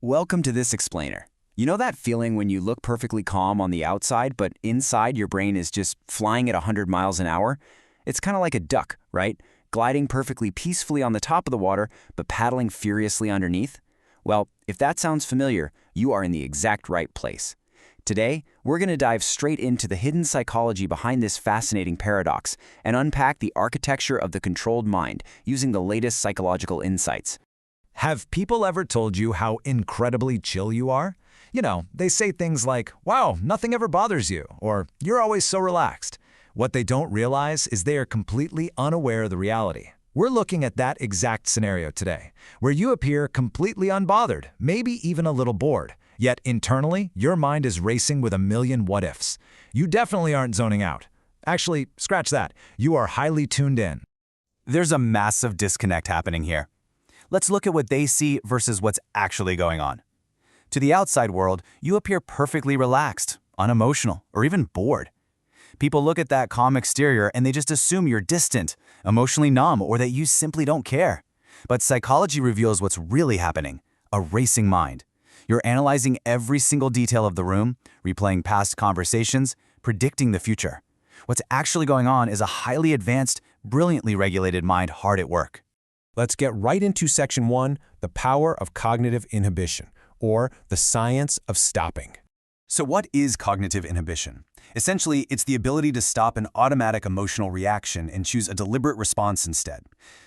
Welcome to this explainer. You know that feeling when you look perfectly calm on the outside, but inside your brain is just flying at 100 miles an hour? It's kind of like a duck, right? Gliding perfectly peacefully on the top of the water, but paddling furiously underneath? Well, if that sounds familiar, you are in the exact right place. Today, we're going to dive straight into the hidden psychology behind this fascinating paradox and unpack the architecture of the controlled mind using the latest psychological insights. Have people ever told you how incredibly chill you are? You know, they say things like, wow, nothing ever bothers you, or you're always so relaxed. What they don't realize is they are completely unaware of the reality. We're looking at that exact scenario today, where you appear completely unbothered, maybe even a little bored. Yet internally, your mind is racing with a million what-ifs. You definitely aren't zoning out. Actually, scratch that. You are highly tuned in. There's a massive disconnect happening here. Let's look at what they see versus what's actually going on. To the outside world, you appear perfectly relaxed, unemotional, or even bored. People look at that calm exterior and they just assume you're distant, emotionally numb, or that you simply don't care. But psychology reveals what's really happening: a racing mind. You're analyzing every single detail of the room, replaying past conversations, predicting the future. What's actually going on is a highly advanced, brilliantly regulated mind hard at work. Let's get right into Section 1, the power of cognitive inhibition, or the science of stopping. So what is cognitive inhibition? Essentially, it's the ability to stop an automatic emotional reaction and choose a deliberate response instead.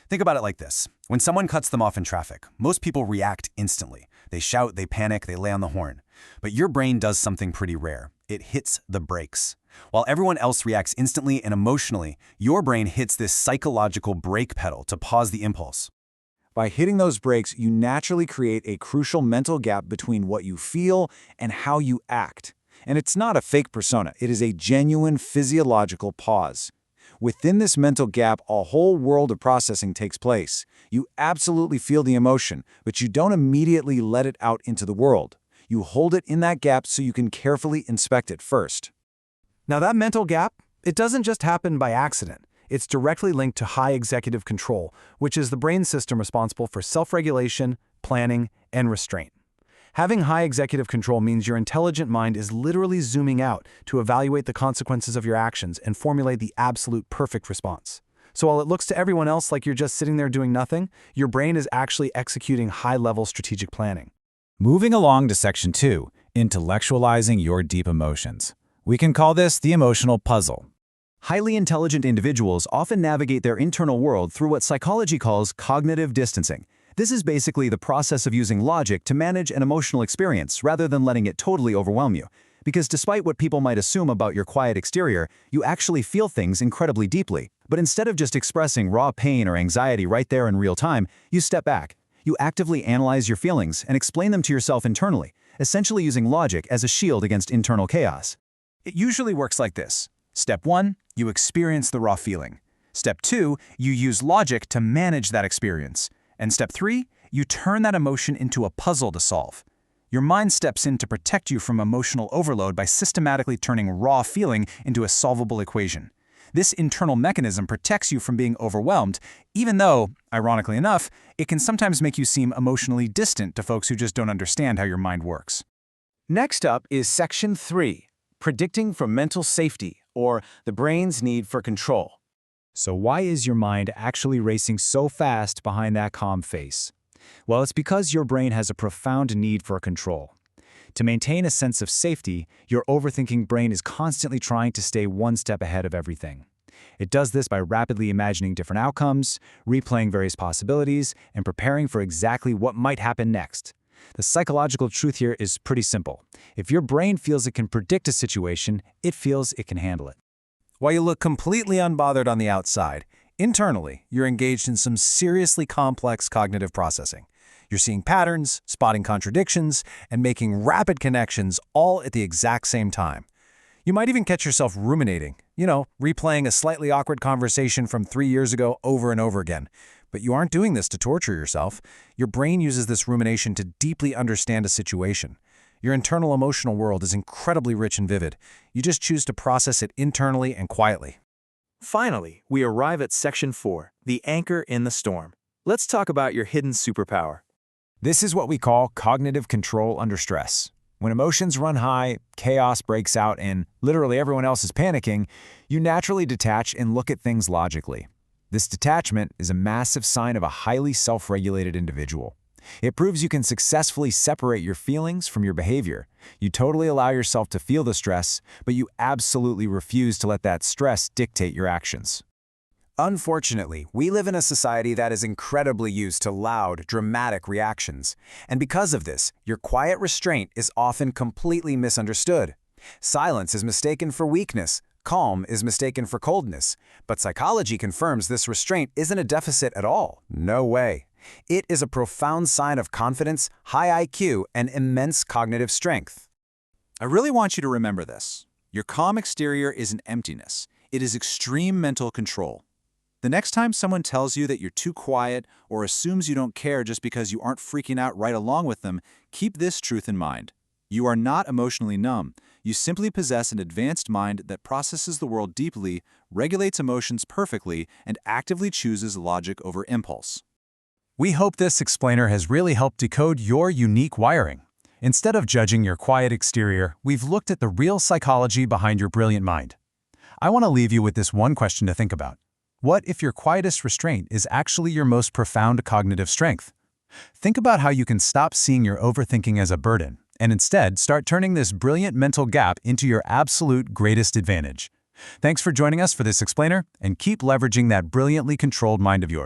Think about it like this. When someone cuts them off in traffic, most people react instantly. They shout, they panic, they lay on the horn. But your brain does something pretty rare. It hits the brakes. While everyone else reacts instantly and emotionally, your brain hits this psychological brake pedal to pause the impulse. By hitting those brakes, you naturally create a crucial mental gap between what you feel and how you act. And it's not a fake persona, it is a genuine physiological pause. Within this mental gap, a whole world of processing takes place. You absolutely feel the emotion, but you don't immediately let it out into the world. You hold it in that gap so you can carefully inspect it first. Now that mental gap, it doesn't just happen by accident. It's directly linked to high executive control, which is the brain system responsible for self-regulation, planning, and restraint. Having high executive control means your intelligent mind is literally zooming out to evaluate the consequences of your actions and formulate the absolute perfect response. So while it looks to everyone else like you're just sitting there doing nothing, your brain is actually executing high-level strategic planning. Moving along to Section 2, intellectualizing your deep emotions. We can call this the emotional puzzle. Highly intelligent individuals often navigate their internal world through what psychology calls cognitive distancing. This is basically the process of using logic to manage an emotional experience rather than letting it totally overwhelm you. Because despite what people might assume about your quiet exterior, you actually feel things incredibly deeply. But instead of just expressing raw pain or anxiety right there in real time, you step back. You actively analyze your feelings and explain them to yourself internally, essentially using logic as a shield against internal chaos. It usually works like this. Step 1, you experience the raw feeling. Step 2, you use logic to manage that experience. And step 3, you turn that emotion into a puzzle to solve. Your mind steps in to protect you from emotional overload by systematically turning raw feeling into a solvable equation. This internal mechanism protects you from being overwhelmed, even though, ironically enough, it can sometimes make you seem emotionally distant to folks who just don't understand how your mind works. Next up is Section 3, predicting for mental safety, or the brain's need for control. So why is your mind actually racing so fast behind that calm face? Well, it's because your brain has a profound need for control. To maintain a sense of safety, your overthinking brain is constantly trying to stay one step ahead of everything. It does this by rapidly imagining different outcomes, replaying various possibilities, and preparing for exactly what might happen next. The psychological truth here is pretty simple. If your brain feels it can predict a situation, it feels it can handle it. While you look completely unbothered on the outside, internally, you're engaged in some seriously complex cognitive processing. You're seeing patterns, spotting contradictions, and making rapid connections all at the exact same time. You might even catch yourself ruminating, replaying a slightly awkward conversation from 3 years ago over and over again. But you aren't doing this to torture yourself. Your brain uses this rumination to deeply understand a situation. Your internal emotional world is incredibly rich and vivid. You just choose to process it internally and quietly. Finally, we arrive at Section 4, the anchor in the storm. Let's talk about your hidden superpower. This is what we call cognitive control under stress. When emotions run high, chaos breaks out, and literally everyone else is panicking, you naturally detach and look at things logically. This detachment is a massive sign of a highly self-regulated individual. It proves you can successfully separate your feelings from your behavior. You totally allow yourself to feel the stress, but you absolutely refuse to let that stress dictate your actions. Unfortunately, we live in a society that is incredibly used to loud, dramatic reactions. And because of this, your quiet restraint is often completely misunderstood. Silence is mistaken for weakness. Calm is mistaken for coldness. But psychology confirms this restraint isn't a deficit at all. No way. It is a profound sign of confidence, high IQ, and immense cognitive strength. I really want you to remember this. Your calm exterior isn't emptiness. It is extreme mental control. The next time someone tells you that you're too quiet or assumes you don't care just because you aren't freaking out right along with them, keep this truth in mind. You are not emotionally numb. You simply possess an advanced mind that processes the world deeply, regulates emotions perfectly, and actively chooses logic over impulse. We hope this explainer has really helped decode your unique wiring. Instead of judging your quiet exterior, we've looked at the real psychology behind your brilliant mind. I want to leave you with this one question to think about. What if your quietest restraint is actually your most profound cognitive strength? Think about how you can stop seeing your overthinking as a burden, and instead start turning this brilliant mental gap into your absolute greatest advantage. Thanks for joining us for this explainer, and keep leveraging that brilliantly controlled mind of yours.